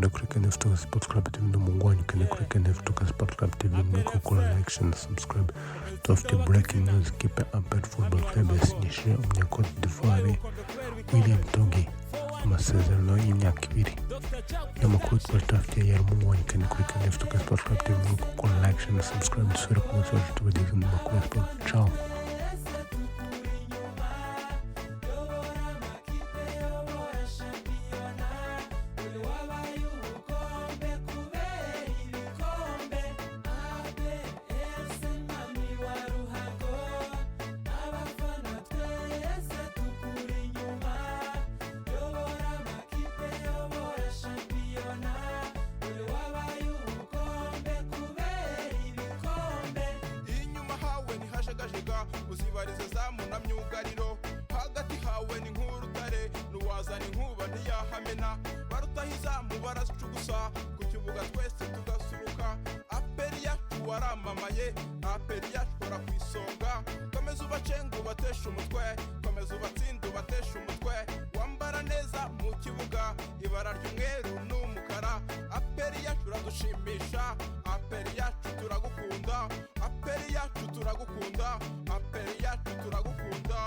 ukanda kuri KNF Toka Sport Club TV n'umungwanyi ukanda kuri KNF Toka Sport Club TV mwiko kukora like share na subscribe. Tufite breaking news, kipe Ampere Football Club yasinyishije umunya-Cote d'Ivoire William Togi amasezerano y'imyaka 2. N'amakuru twafitiye yari umungwanyi ukanda kuri KNF Toka Sport Club TV mwiko kukora like share na subscribe. Dusubire ku munsi wacu tubageze mu makuru ya sport. Ciao. uzibarize zamu na myugariro hagati hawe ni nk'urutare nuwazana inkuba ntiyahamena barutahizamu baracugusa ku kibuga twese tugasuruka aperi yacu waramamaye aperi yacu hora ku isonga komeza ubacenga ubatesha umutwe komeza ubatsinda ubatesha umutwe wambara neza mu kibuga ibara ry'umweru n'umukara aperi yacu uradushimisha aperi yacu turagukunda aperi yacu turagukunda aperi yacu turagukunda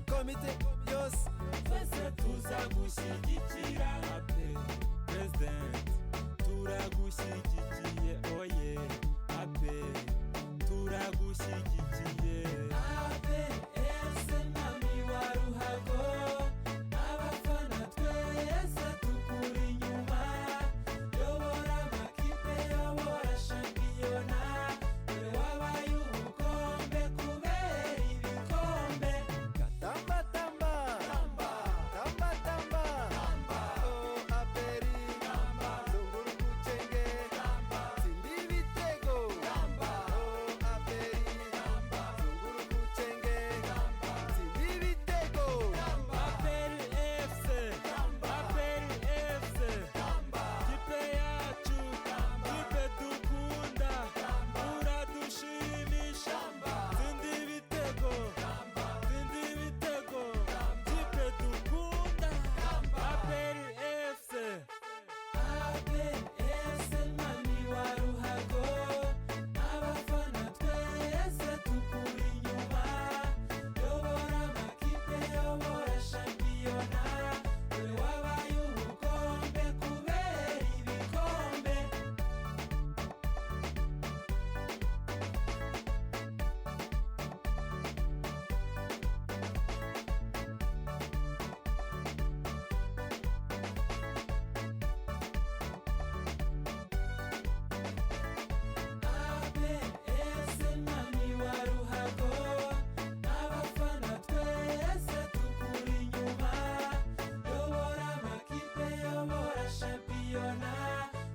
komite yose twese tuzagushyigikira ape president turagushyigikiye oye ape turagushyigikiye ape ese mami wa ruhago abafana twese tukuri inyuma yobora amakipe yobora shampiyona dore wabaye ubukombe kubera ibikombe tamba tamba tamba tamba tamba tamba oh aperi tamba zunguru kuchenge tamba sindi bitego tamba oh aperi tamba zunguru kuchenge tamba sindi bitego tamba aperi FC tamba aperi FC tamba kipe yacu kipe dukunda uradushimisha sindi bitego sindi bitego kipe dukunda aperi FC aperi FC mami wa ruhago abafana twese tukuri inyuma yobora amakipe yobora shampiyona dore wabaye ubukombe kubera ibikombe ese mami wa ruhago abafana twese tukuri inyuma yobora amakipe yobora shampiyona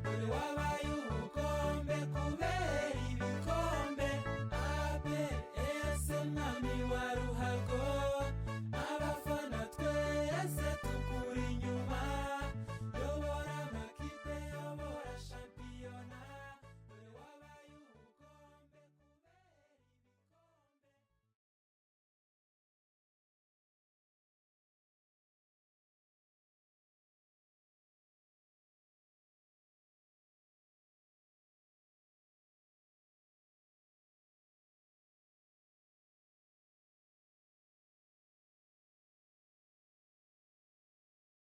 dore wabaye ubukombe kubera ibikombe ese mami wa ruhago